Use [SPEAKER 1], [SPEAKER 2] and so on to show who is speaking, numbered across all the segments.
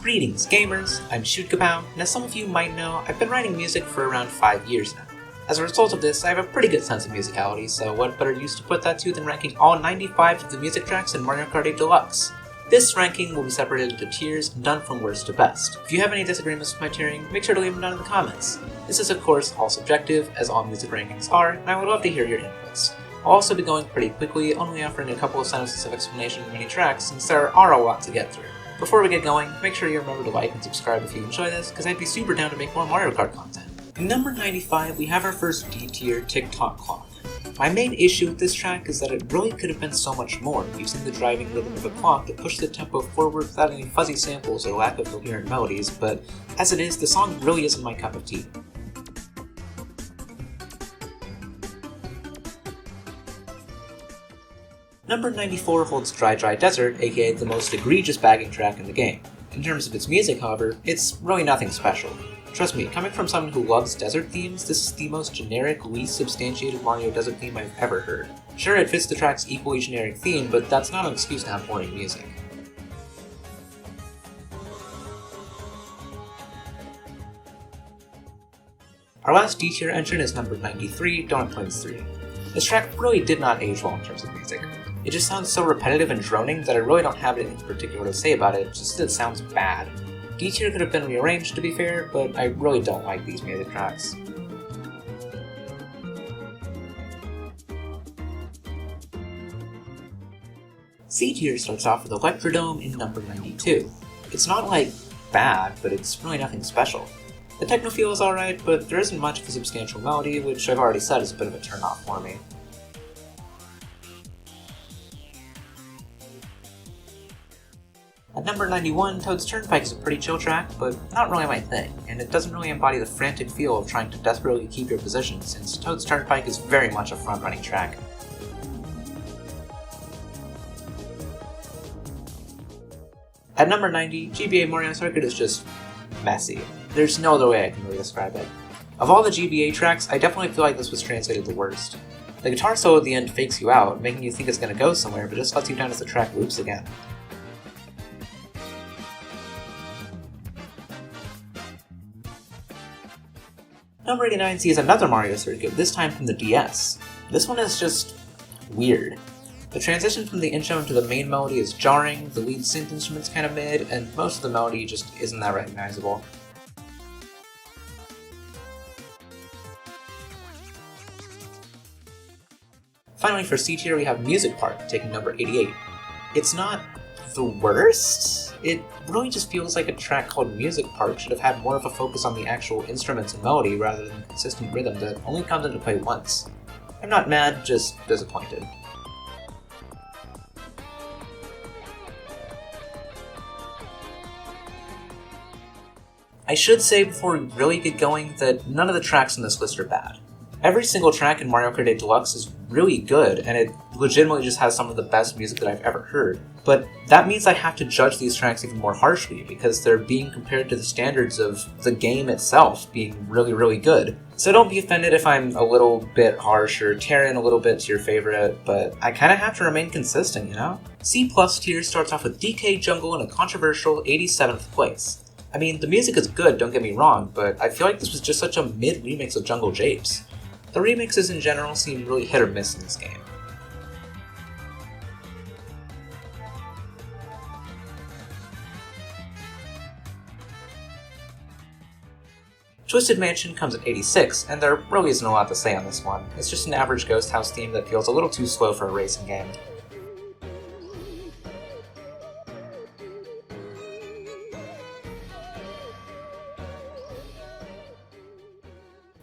[SPEAKER 1] Greetings gamers, I'm Shootkapow, and as some of you might know, I've been writing music for around 5 years now. As a result of this, I have a pretty good sense of musicality, so what better use to put that to than ranking all 95 of the music tracks in Mario Kart 8 Deluxe. This ranking will be separated into tiers and done from worst to best. If you have any disagreements with my tiering, make sure to leave them down in the comments. This is of course all subjective, as all music rankings are, and I would love to hear your inputs. I'll also be going pretty quickly, only offering a couple of sentences of explanation of many tracks, since there are a lot to get through. Before we get going, make sure you remember to like and subscribe if you enjoy this, because I'd be super down to make more Mario Kart content. In number 95, we have our first D-tier tick-tock clock. My main issue with this track is that it really could have been so much more, using the driving rhythm of the clock to push the tempo forward without any fuzzy samples or lack of coherent melodies, but as it is, the song really isn't my cup of tea. Number 94 holds Dry Dry Desert, aka the most egregious bagging track in the game. In terms of its music, however, it's really nothing special. Trust me, coming from someone who loves desert themes, this is the most generic, least substantiated Mario desert theme I've ever heard. Sure, it fits the track's equally generic theme, but that's not an excuse to have boring music. Our last D-tier entrant is number 93, Donut Plains 3. This track really did not age well in terms of music. It just sounds so repetitive and droning that I really don't have anything particular to say about it, just that it sounds bad. D-tier could have been rearranged to be fair, but I really don't like these music tracks. C-tier starts off with Electrodome in number 92. It's not like bad, but it's really nothing special. The techno feel is alright, but there isn't much of a substantial melody, which I've already said is a bit of a turn-off for me. At number 91, Toad's Turnpike is a pretty chill track, but not really my thing, and it doesn't really embody the frantic feel of trying to desperately keep your position, since Toad's Turnpike is very much a front-running track. At number 90, GBA Mario Circuit is just messy. There's no other way I can really describe it. Of all the GBA tracks, I definitely feel like this was translated the worst. The guitar solo at the end fakes you out, making you think it's going to go somewhere, but just lets you down as the track loops again. Number 89 sees another Mario Circuit, this time from the DS. This one is just weird. The transition from the intro into the main melody is jarring, the lead synth instrument's kinda mid, and most of the melody just isn't that recognizable. Finally, for C tier we have Music Park, taking number 88. It's not the worst. It really just feels like a track called Music Park should have had more of a focus on the actual instruments and melody rather than consistent rhythm that only comes into play once. I'm not mad, just disappointed. I should say before we really get going that none of the tracks on this list are bad. Every single track in Mario Kart 8 Deluxe is really good, and it legitimately just has some of the best music that I've ever heard. But that means I have to judge these tracks even more harshly, because they're being compared to the standards of the game itself being really, really good. So don't be offended if I'm a little bit harsh or tear in a little bit to your favorite, but I kinda have to remain consistent, you know? C+ tier starts off with DK Jungle in a controversial 87th place. I mean, the music is good, don't get me wrong, but I feel like this was just such a mid-remix of Jungle Japes. The remixes in general seem really hit or miss in this game. Twisted Mansion comes at 86, and there really isn't a lot to say on this one. It's just an average Ghost House theme that feels a little too slow for a racing game.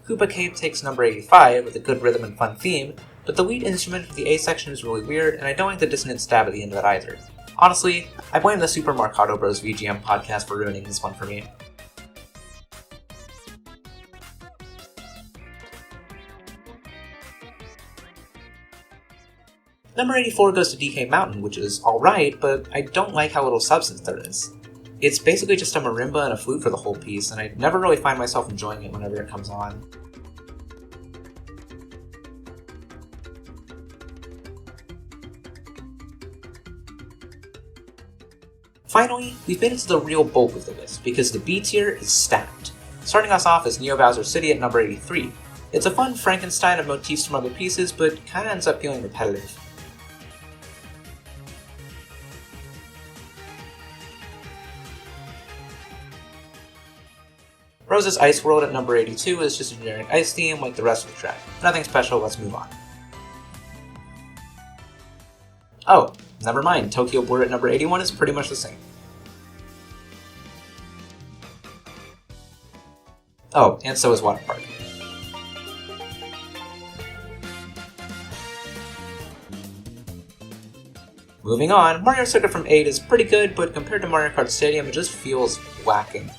[SPEAKER 1] Koopa Cave takes number 85 with a good rhythm and fun theme, but the lead instrument for the A section is really weird, and I don't like the dissonant stab at the end of it either. Honestly, I blame the Super Marcato Bros VGM podcast for ruining this one for me. Number 84 goes to DK Mountain, which is alright, but I don't like how little substance there is. It's basically just a marimba and a flute for the whole piece, and I never really find myself enjoying it whenever it comes on. Finally, we've made it to the real bulk of the list, because the B tier is stacked. Starting us off is Neo Bowser City at number 83. It's a fun Frankenstein of motifs from other pieces, but kinda ends up feeling repetitive. Rose's Ice World at number 82 is just a generic ice theme like the rest of the track. Nothing special, let's move on. Oh, never mind, Tokyo Blur at number 81 is pretty much the same. Oh, and so is Water Park. Moving on, Mario Circuit from 8 is pretty good, but compared to Mario Kart Stadium, it just feels lacking.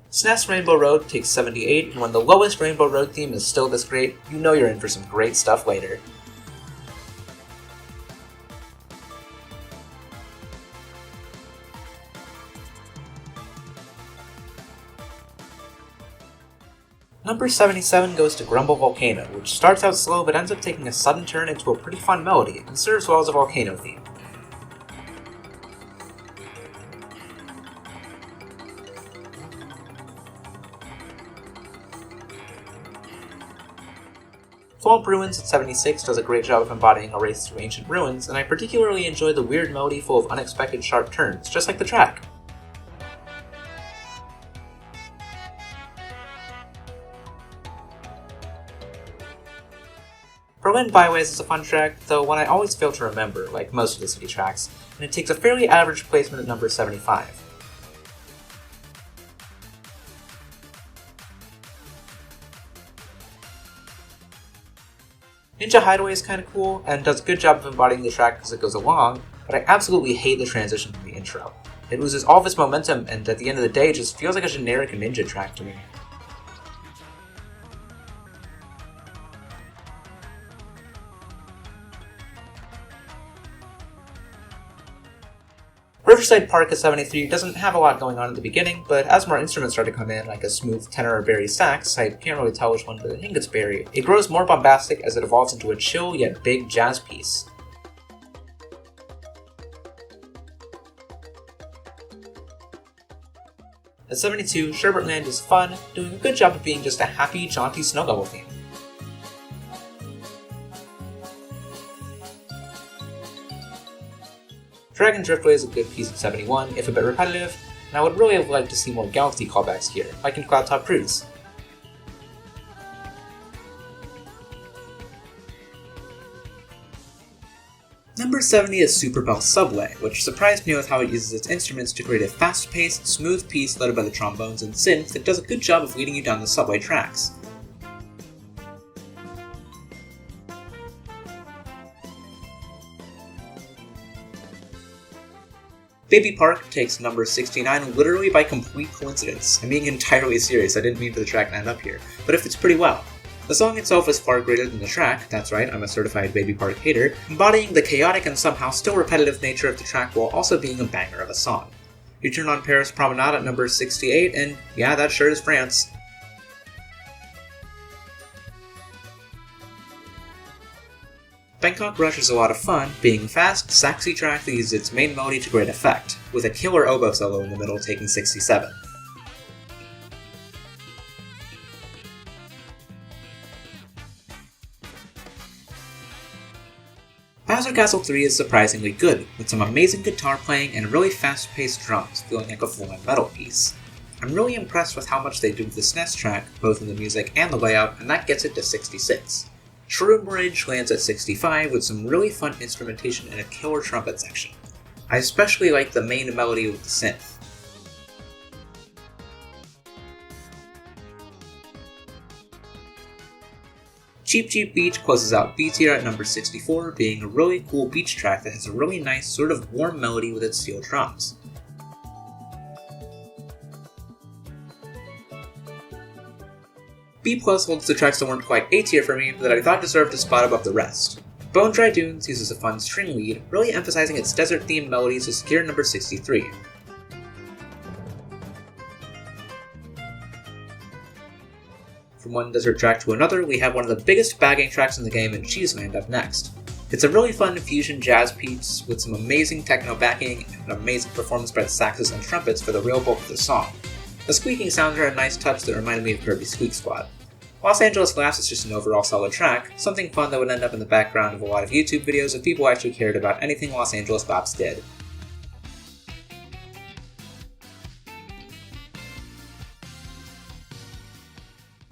[SPEAKER 1] SNES Rainbow Road takes 78, and when the lowest Rainbow Road theme is still this great, you know you're in for some great stuff later. Number 77 goes to Grumble Volcano, which starts out slow but ends up taking a sudden turn into a pretty fun melody, and serves well as a volcano theme. Swamp Ruins at 76 does a great job of embodying a race through ancient ruins, and I particularly enjoy the weird melody full of unexpected sharp turns, just like the track. Berlin Byways is a fun track, though one I always fail to remember, like most of the city tracks, and it takes a fairly average placement at number 75. Ninja Hideaway is kinda cool, and does a good job of embodying the track as it goes along, but I absolutely hate the transition from the intro. It loses all of its momentum, and at the end of the day, just feels like a generic ninja track to me. Riverside Park at 73 doesn't have a lot going on at the beginning, but as more instruments start to come in, like a smooth tenor or bari sax, I can't really tell which one to think it's bari, it grows more bombastic as it evolves into a chill yet big jazz piece. At 72, Sherbert Land is fun, doing a good job of being just a happy, jaunty snow level theme. Dragon Driftway is a good piece at 71, if a bit repetitive, and I would really have liked to see more Galaxy callbacks here, like in Cloud Top Cruise. Number 70 is Super Bell Subway, which surprised me with how it uses its instruments to create a fast-paced, smooth piece led by the trombones and synth that does a good job of leading you down the subway tracks. Baby Park takes number 69 literally by complete coincidence. I'm being entirely serious, I didn't mean for the track to end up here, but it fits pretty well. The song itself is far greater than the track, that's right, I'm a certified Baby Park hater, embodying the chaotic and somehow still repetitive nature of the track while also being a banger of a song. You turn on Paris Promenade at number 68, and yeah, that sure is France. Bangkok Rush is a lot of fun, being a fast, saxy track that uses its main melody to great effect, with a killer oboe solo in the middle taking 67. Bowser Castle 3 is surprisingly good, with some amazing guitar playing and really fast-paced drums, feeling like a full-on metal piece. I'm really impressed with how much they do with the SNES track, both in the music and the layout, and that gets it to 66. Shroom Bridge lands at 65 with some really fun instrumentation and a killer trumpet section. I especially like the main melody with the synth. Cheap Cheap Beach closes out B tier at number 64, being a really cool beach track that has a really nice, sort of warm melody with its steel drums. B+ holds the tracks that weren't quite A tier for me, but that I thought deserved a spot above the rest. Bone Dry Dunes uses a fun string lead, really emphasizing its desert-themed melodies to secure number 63. From one desert track to another, we have one of the biggest bagging tracks in the game in Cheeseland up next. It's a really fun fusion jazz piece with some amazing techno backing and an amazing performance by the saxes and trumpets for the real bulk of the song. The squeaking sounds are a nice touch that reminded me of Kirby's Squeak Squad. Los Angeles Laughs is just an overall solid track, something fun that would end up in the background of a lot of YouTube videos if people actually cared about anything Los Angeles Laughs did.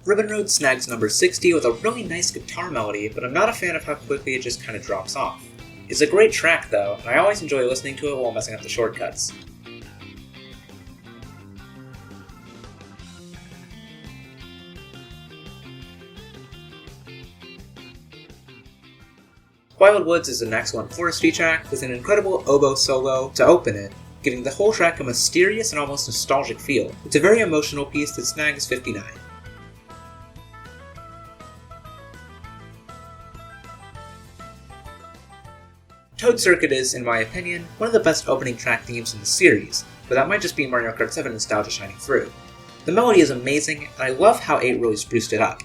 [SPEAKER 1] Ribbon Road snags number 60 with a really nice guitar melody, but I'm not a fan of how quickly it just kinda drops off. It's a great track though, and I always enjoy listening to it while messing up the shortcuts. Wild Woods is an excellent forestry track with an incredible oboe solo to open it, giving the whole track a mysterious and almost nostalgic feel. It's a very emotional piece that snags 59. Toad Circuit is, in my opinion, one of the best opening track themes in the series, but that might just be Mario Kart 7 nostalgia shining through. The melody is amazing, and I love how 8 really spruced it up.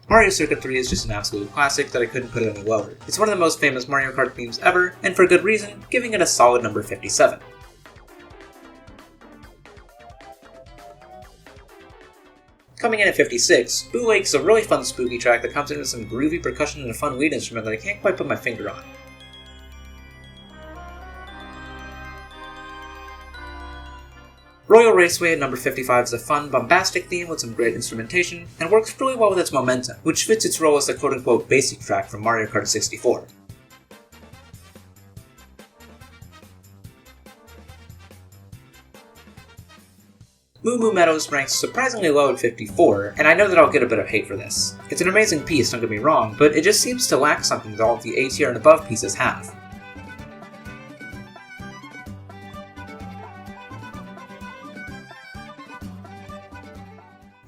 [SPEAKER 1] Mario Circuit 3 is just an absolute classic that I couldn't put any lower. It's one of the most famous Mario Kart themes ever, and for good reason, giving it a solid number 57. Coming in at 56, Boo Lake is a really fun spooky track that comes in with some groovy percussion and a fun lead instrument that I can't quite put my finger on. Royal Raceway at number 55 is a fun, bombastic theme with some great instrumentation, and works really well with its momentum, which fits its role as the quote-unquote basic track from Mario Kart 64. Moo Moo Meadows ranks surprisingly low at 54, and I know that I'll get a bit of hate for this. It's an amazing piece, don't get me wrong, but it just seems to lack something that all of the A tier and above pieces have.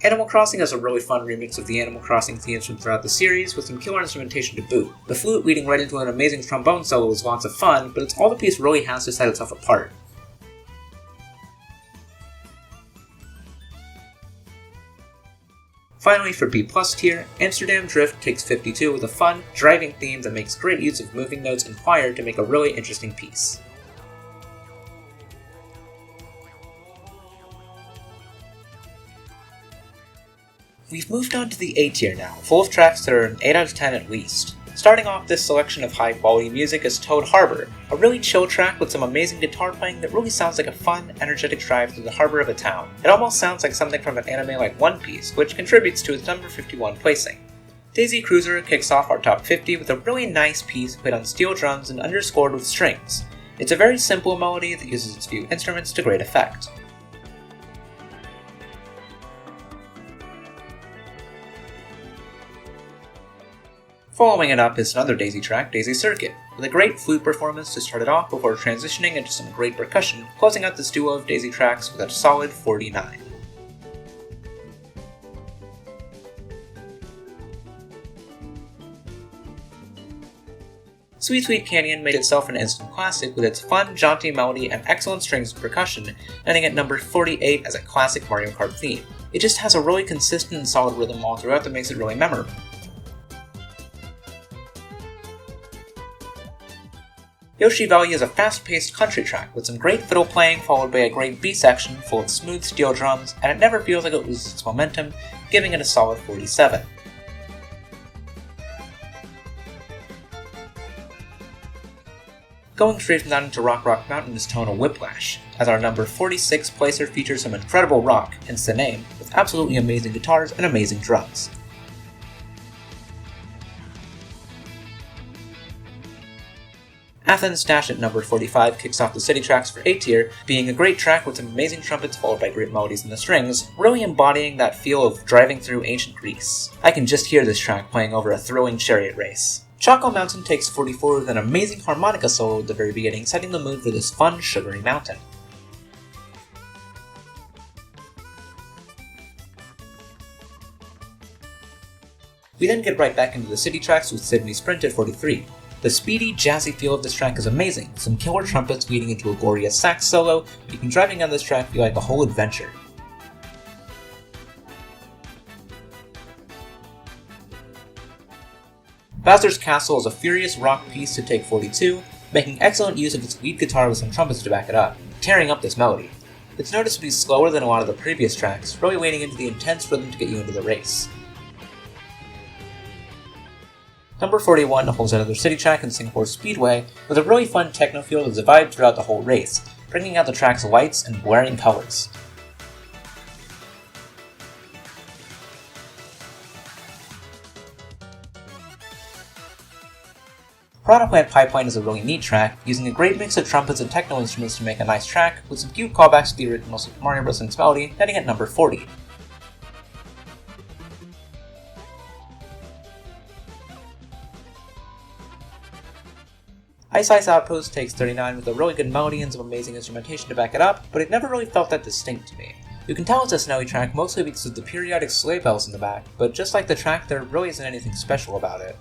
[SPEAKER 1] Animal Crossing has a really fun remix of the Animal Crossing themes from throughout the series, with some killer instrumentation to boot. The flute leading right into an amazing trombone solo is lots of fun, but it's all the piece really has to set itself apart. Finally, for B+ tier, Amsterdam Drift takes 52 with a fun, driving theme that makes great use of moving notes and choir to make a really interesting piece. We've moved on to the A tier now, full of tracks that are an 8 out of 10 at least. Starting off this selection of high quality music is Toad Harbor, a really chill track with some amazing guitar playing that really sounds like a fun, energetic drive through the harbor of a town. It almost sounds like something from an anime like One Piece, which contributes to its number 51 placing. Daisy Cruiser kicks off our top 50 with a really nice piece played on steel drums and underscored with strings. It's a very simple melody that uses its few instruments to great effect. Following it up is another Daisy track, Daisy Circuit, with a great flute performance to start it off before transitioning into some great percussion, closing out this duo of Daisy tracks with a solid 49. Sweet Sweet Canyon made itself an instant classic with its fun, jaunty melody and excellent strings and percussion, ending at number 48 as a classic Mario Kart theme. It just has a really consistent and solid rhythm all throughout that makes it really memorable. Yoshi Valley is a fast-paced country track with some great fiddle playing followed by a great B section full of smooth steel drums, and it never feels like it loses its momentum, giving it a solid 47. Going straight from that into Rock Rock Mountain is Tonal Whiplash, as our number 46 placer features some incredible rock, hence the name, with absolutely amazing guitars and amazing drums. Athens Dash at number 45 kicks off the city tracks for A tier, being a great track with some amazing trumpets followed by great melodies in the strings, really embodying that feel of driving through ancient Greece. I can just hear this track playing over a thrilling chariot race. Choco Mountain takes 44 with an amazing harmonica solo at the very beginning, setting the mood for this fun, sugary mountain. We then get right back into the city tracks with Sydney Sprint at 43. The speedy, jazzy feel of this track is amazing, with some killer trumpets leading into a glorious sax solo, making driving on this track feel like a whole adventure. Bowser's Castle is a furious rock piece to take 42, making excellent use of its lead guitar with some trumpets to back it up, tearing up this melody. It's noticeably slower than a lot of the previous tracks, really leaning into the intense rhythm to get you into the race. Number 41 holds another city track in Singapore Speedway with a really fun techno feel that's a vibe throughout the whole race, bringing out the track's lights and blaring colors. Piranha Plant Pipeline is a really neat track, using a great mix of trumpets and techno instruments to make a nice track, with some cute callbacks to the original Super Mario Bros. Melody, netting at number 40. Ice Ice Outpost takes 39 with a really good melody and some amazing instrumentation to back it up, but it never really felt that distinct to me. You can tell it's a snowy track mostly because of the periodic sleigh bells in the back, but just like the track, there really isn't anything special about it.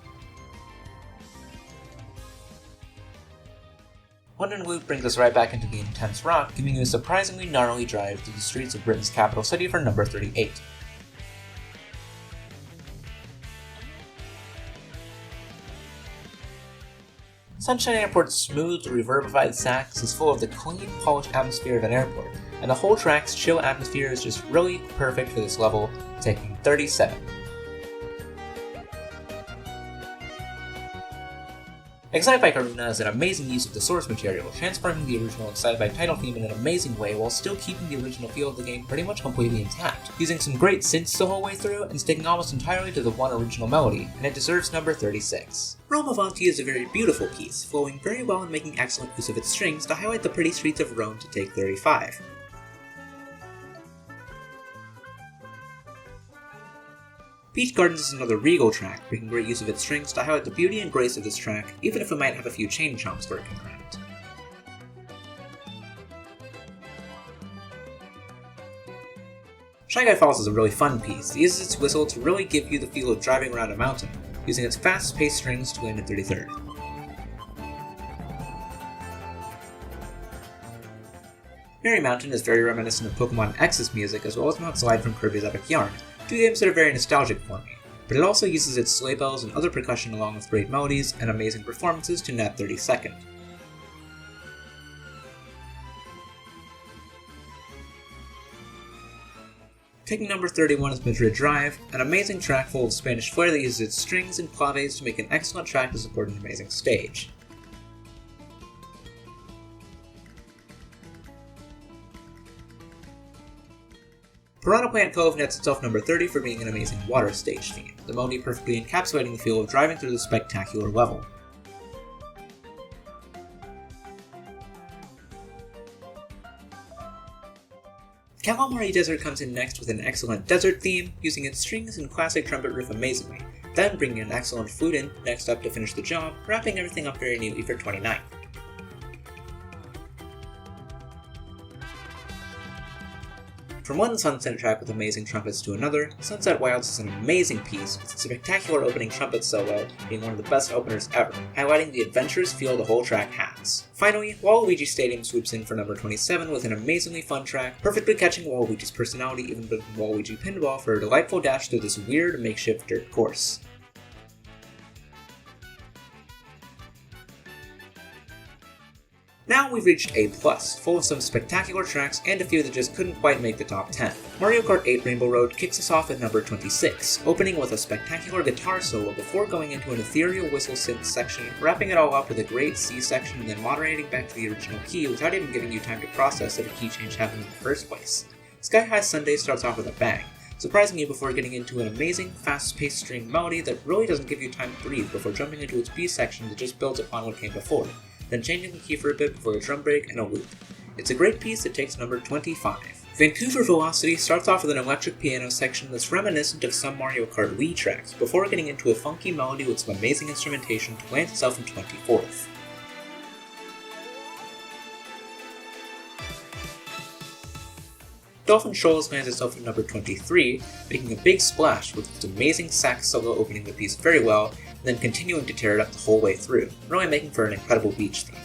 [SPEAKER 1] London Loop brings us right back into the intense rock, giving you a surprisingly gnarly drive through the streets of Britain's capital city for number 38. Sunshine Airport's smooth, reverbified sax is full of the clean, polished atmosphere of an airport, and the whole track's chill atmosphere is just really perfect for this level, taking 37. Excitebike Arena is an amazing use of the source material, transforming the original Excitebike title theme in an amazing way while still keeping the original feel of the game pretty much completely intact, using some great synths the whole way through and sticking almost entirely to the one original melody, and it deserves number 36. Rome Avanti is a very beautiful piece, flowing very well and making excellent use of its strings to highlight the pretty streets of Rome to take 35. Peach Gardens is another regal track, making great use of its strings to highlight the beauty and grace of this track, even if it might have a few chain chomps lurking around. Shy Guy Falls is a really fun piece. It uses its whistle to really give you the feel of driving around a mountain, using its fast-paced strings to land at 33rd. Merry Mountain is very reminiscent of Pokemon X's music as well as Mount Slide from Kirby's Epic Yarn, two games that are very nostalgic for me, but it also uses its sleigh bells and other percussion along with great melodies and amazing performances to net 32nd. Taking number 31 is Madrid Drive, an amazing track full of Spanish flair that uses its strings and claves to make an excellent track to support an amazing stage. Piranha Plant Cove nets itself number 30 for being an amazing water stage theme, the melody perfectly encapsulating the feel of driving through the spectacular level. Calamari Desert comes in next with an excellent desert theme, using its strings and classic trumpet riff amazingly, then bringing an excellent flute in next up to finish the job, wrapping everything up very neatly for 29. From one sunset track with amazing trumpets to another, Sunset Wilds is an amazing piece with its spectacular opening trumpet solo being one of the best openers ever, highlighting the adventurous feel the whole track has. Finally, Waluigi Stadium swoops in for number 27 with an amazingly fun track, perfectly catching Waluigi's personality even better than Waluigi Pinball for a delightful dash through this weird makeshift dirt course. Now we've reached A+, full of some spectacular tracks and a few that just couldn't quite make the top 10. Mario Kart 8 Rainbow Road kicks us off at number 26, opening with a spectacular guitar solo before going into an ethereal whistle synth section, wrapping it all up with a great C section and then moderating back to the original key without even giving you time to process that a key change happened in the first place. Sky High Sunday starts off with a bang, surprising you before getting into an amazing, fast-paced string melody that really doesn't give you time to breathe before jumping into its B section that just builds upon what came before, then changing the key for a bit before a drum break and a loop. It's a great piece that takes number 25. Vancouver Velocity starts off with an electric piano section that's reminiscent of some Mario Kart Wii tracks, before getting into a funky melody with some amazing instrumentation to land itself in 24th. Dolphin Shoals lands itself at number 23, making a big splash with its amazing sax solo opening the piece very well, and then continuing to tear it up the whole way through, really making for an incredible beach theme.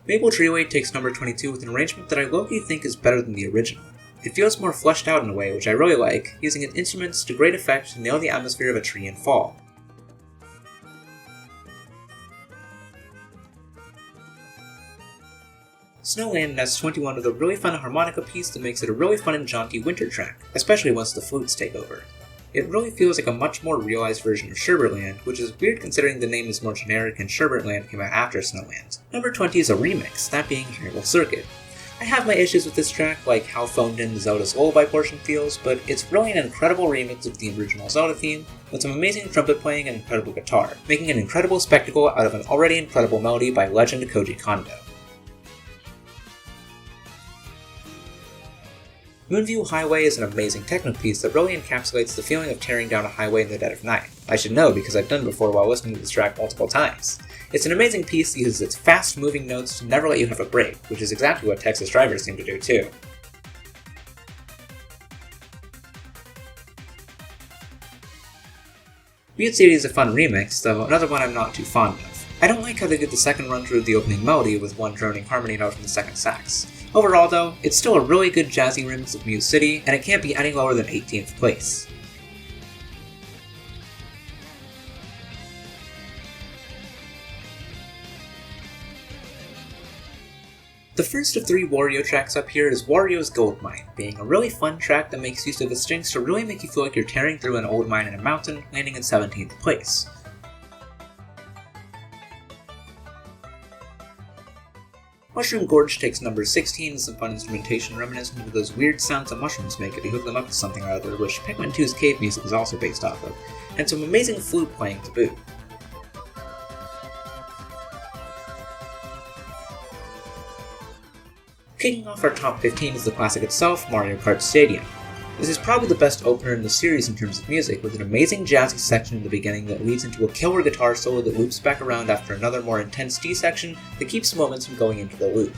[SPEAKER 1] Maple Treeway takes number 22 with an arrangement that I low-key think is better than the original. It feels more fleshed out in a way which I really like, using its instruments to great effect to nail the atmosphere of a tree in fall. Snowland Nest 21 with a really fun harmonica piece that makes it a really fun and jaunty winter track, especially once the flutes take over. It really feels like a much more realized version of Sherbetland, which is weird considering the name is more generic and Sherbetland came out after Snowland. Number 20 is a remix, that being Hyrule Circuit. I have my issues with this track, like how phoned in Zelda's Lullaby portion feels, but it's really an incredible remix of the original Zelda theme, with some amazing trumpet playing and incredible guitar, making an incredible spectacle out of an already incredible melody by legend Koji Kondo. Moonview Highway is an amazing techno piece that really encapsulates the feeling of tearing down a highway in the dead of night. I should know because I've done before while listening to this track multiple times. It's an amazing piece that uses its fast-moving notes to never let you have a break, which is exactly what Texas drivers seem to do too. Butte City is a fun remix, though another one I'm not too fond of. I don't like how they did the second run through of the opening melody with one droning harmony note from the second sax. Overall though, it's still a really good jazzy remix of Butte City, and it can't be any lower than 18th place. The first of 3 Wario tracks up here is Wario's Gold Mine, being a really fun track that makes use of the strings to really make you feel like you're tearing through an old mine in a mountain, landing in 17th place. Mushroom Gorge takes number 16 with some fun instrumentation reminiscent of those weird sounds that mushrooms make if you hook them up to something or other, which Pikmin 2's cave music is also based off of, and some amazing flute playing to boot. Kicking off our top 15 is the classic itself, Mario Kart Stadium. This is probably the best opener in the series in terms of music, with an amazing jazzy section in the beginning that leads into a killer guitar solo that loops back around after another more intense D section that keeps the momentum going into the loop.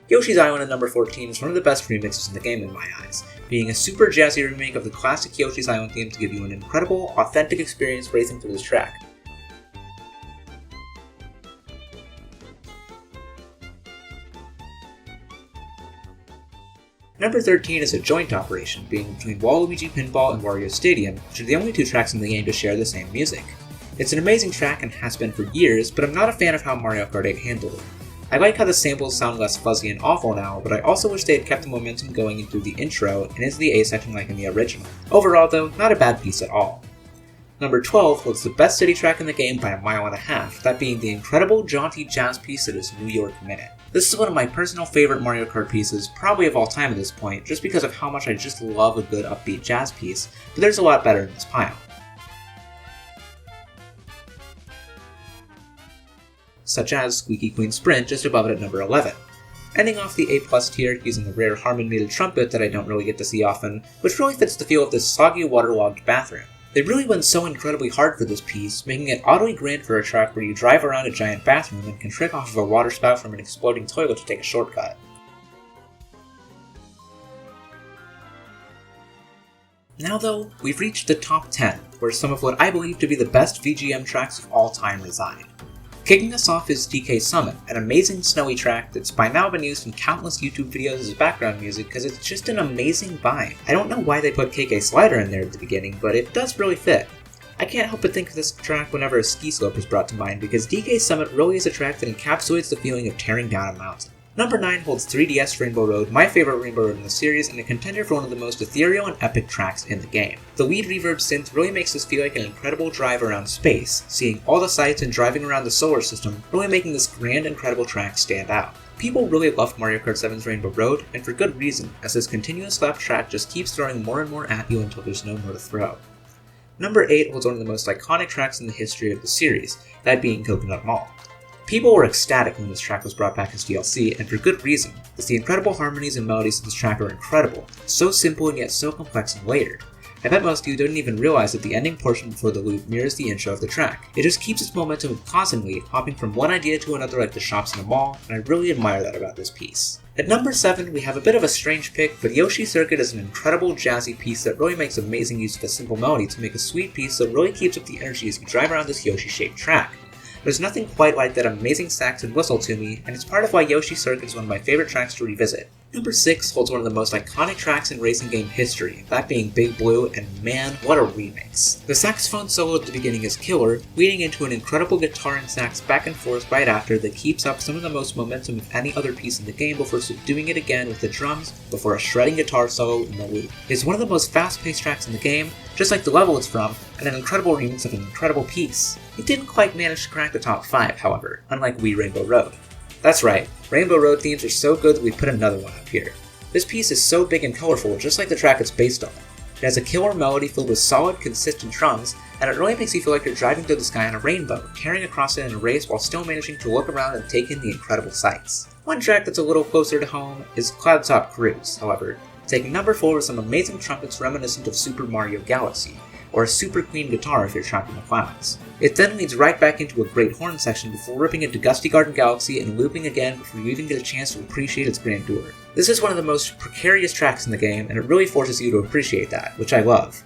[SPEAKER 1] Yoshi's Island at number 14 is one of the best remixes in the game in my eyes, being a super jazzy remake of the classic Yoshi's Island theme to give you an incredible, authentic experience racing through this track. Number 13 is a joint operation, being between Waluigi Pinball and Wario Stadium, which are the only 2 tracks in the game to share the same music. It's an amazing track and has been for years, but I'm not a fan of how Mario Kart 8 handled it. I like how the samples sound less fuzzy and awful now, but I also wish they had kept the momentum going into the intro and into the A section like in the original. Overall though, not a bad piece at all. Number 12 holds the best city track in the game by a mile and a half, that being the incredible jaunty jazz piece that is New York Minute. This is one of my personal favorite Mario Kart pieces, probably of all time at this point, just because of how much I just love a good upbeat jazz piece, but there's a lot better in this pile. Such as Squeaky Queen Sprint just above it at number 11. Ending off the A+ tier using the rare Harmon muted trumpet that I don't really get to see often, which really fits the feel of this soggy waterlogged bathroom. They really went so incredibly hard for this piece, making it oddly grand for a track where you drive around a giant bathroom and can trick off of a water spout from an exploding toilet to take a shortcut. Now though, we've reached the top 10, where some of what I believe to be the best VGM tracks of all time reside. Kicking us off is DK Summit, an amazing snowy track that's by now been used in countless YouTube videos as background music because it's just an amazing vibe. I don't know why they put KK Slider in there at the beginning, but it does really fit. I can't help but think of this track whenever a ski slope is brought to mind because DK Summit really is a track that encapsulates the feeling of tearing down a mountain. Number 9 holds 3DS Rainbow Road, my favorite Rainbow Road in the series, and a contender for one of the most ethereal and epic tracks in the game. The lead reverb synth really makes this feel like an incredible drive around space, seeing all the sights and driving around the solar system, really making this grand, incredible track stand out. People really loved Mario Kart 7's Rainbow Road, and for good reason, as this continuous lap track just keeps throwing more and more at you until there's no more to throw. Number 8 holds one of the most iconic tracks in the history of the series, that being Coconut Mall. People were ecstatic when this track was brought back as DLC, and for good reason, as the incredible harmonies and melodies of this track are incredible, so simple and yet so complex and layered. I bet most of you didn't even realize that the ending portion before the loop mirrors the intro of the track. It just keeps its momentum constantly, hopping from one idea to another like the shops in a mall, and I really admire that about this piece. At number 7, we have a bit of a strange pick, but Yoshi Circuit is an incredible jazzy piece that really makes amazing use of a simple melody to make a sweet piece that really keeps up the energy as you drive around this Yoshi-shaped track. There's nothing quite like that amazing sax and whistle to me, and it's part of why Yoshi Circuit is one of my favorite tracks to revisit. Number 6 holds one of the most iconic tracks in racing game history, that being Big Blue, and man, what a remix. The saxophone solo at the beginning is killer, leading into an incredible guitar and sax back and forth right after that keeps up some of the most momentum of any other piece in the game before subduing it again with the drums before a shredding guitar solo in the loop. It's one of the most fast-paced tracks in the game, just like the level it's from, and an incredible remix of an incredible piece. It didn't quite manage to crack the top 5, however, unlike Wii Rainbow Road. That's right, Rainbow Road themes are so good that we put another one up here. This piece is so big and colorful, just like the track it's based on. It has a killer melody filled with solid, consistent drums, and it really makes you feel like you're driving through the sky on a rainbow, carrying across it in a race while still managing to look around and take in the incredible sights. One track that's a little closer to home is Cloud Top Cruise, however, taking number 4 with some amazing trumpets reminiscent of Super Mario Galaxy, or a super clean guitar if you're trapped in the clouds. It then leads right back into a great horn section before ripping into Gusty Garden Galaxy and looping again before you even get a chance to appreciate its grandeur. This is one of the most precarious tracks in the game, and it really forces you to appreciate that, which I love.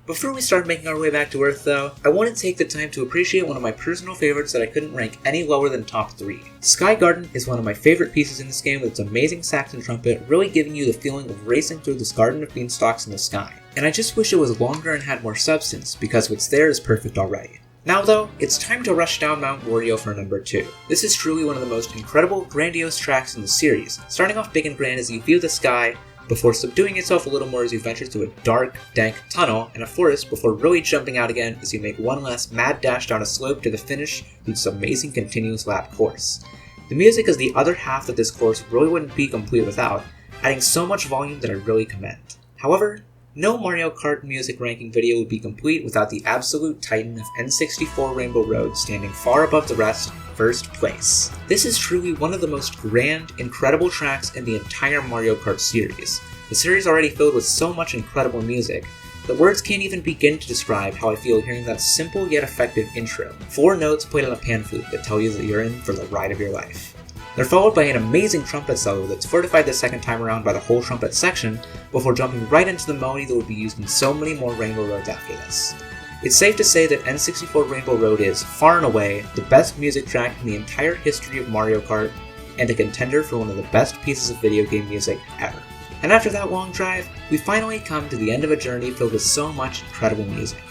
[SPEAKER 1] Before we start making our way back to Earth though, I want to take the time to appreciate one of my personal favorites that I couldn't rank any lower than top 3. Sky Garden is one of my favorite pieces in this game with its amazing sax and trumpet really giving you the feeling of racing through this garden of beanstalks in the sky. And I just wish it was longer and had more substance, because what's there is perfect already. Now though, it's time to rush down Mount Wario for number 2. This is truly one of the most incredible, grandiose tracks in the series, starting off big and grand as you view the sky, before subduing itself a little more as you venture through a dark, dank tunnel and a forest before really jumping out again as you make one last mad dash down a slope to the finish through this amazing continuous lap course. The music is the other half that this course really wouldn't be complete without, adding so much volume that I really commend. However, no Mario Kart music ranking video would be complete without the absolute titan of N64 Rainbow Road standing far above the rest, first place. This is truly one of the most grand, incredible tracks in the entire Mario Kart series. The series already filled with so much incredible music that words can't even begin to describe how I feel hearing that simple yet effective intro. 4 notes played on a pan flute that tell you that you're in for the ride of your life. They're followed by an amazing trumpet solo that's fortified the second time around by the whole trumpet section, before jumping right into the melody that will be used in so many more Rainbow Roads after this. It's safe to say that N64 Rainbow Road is, far and away, the best music track in the entire history of Mario Kart, and a contender for one of the best pieces of video game music ever. And after that long drive, we finally come to the end of a journey filled with so much incredible music.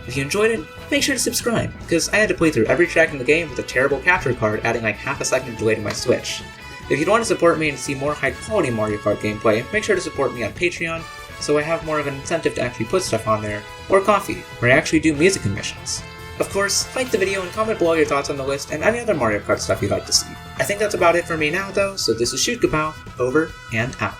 [SPEAKER 1] If you enjoyed it, make sure to subscribe, because I had to play through every track in the game with a terrible capture card adding like half a second delay to my Switch. If you'd want to support me and see more high quality Mario Kart gameplay, make sure to support me on Patreon, so I have more of an incentive to actually put stuff on there, or Coffee, where I actually do music commissions. Of course, like the video and comment below your thoughts on the list and any other Mario Kart stuff you'd like to see. I think that's about it for me now though, so this is Shoot Kapow, over and out.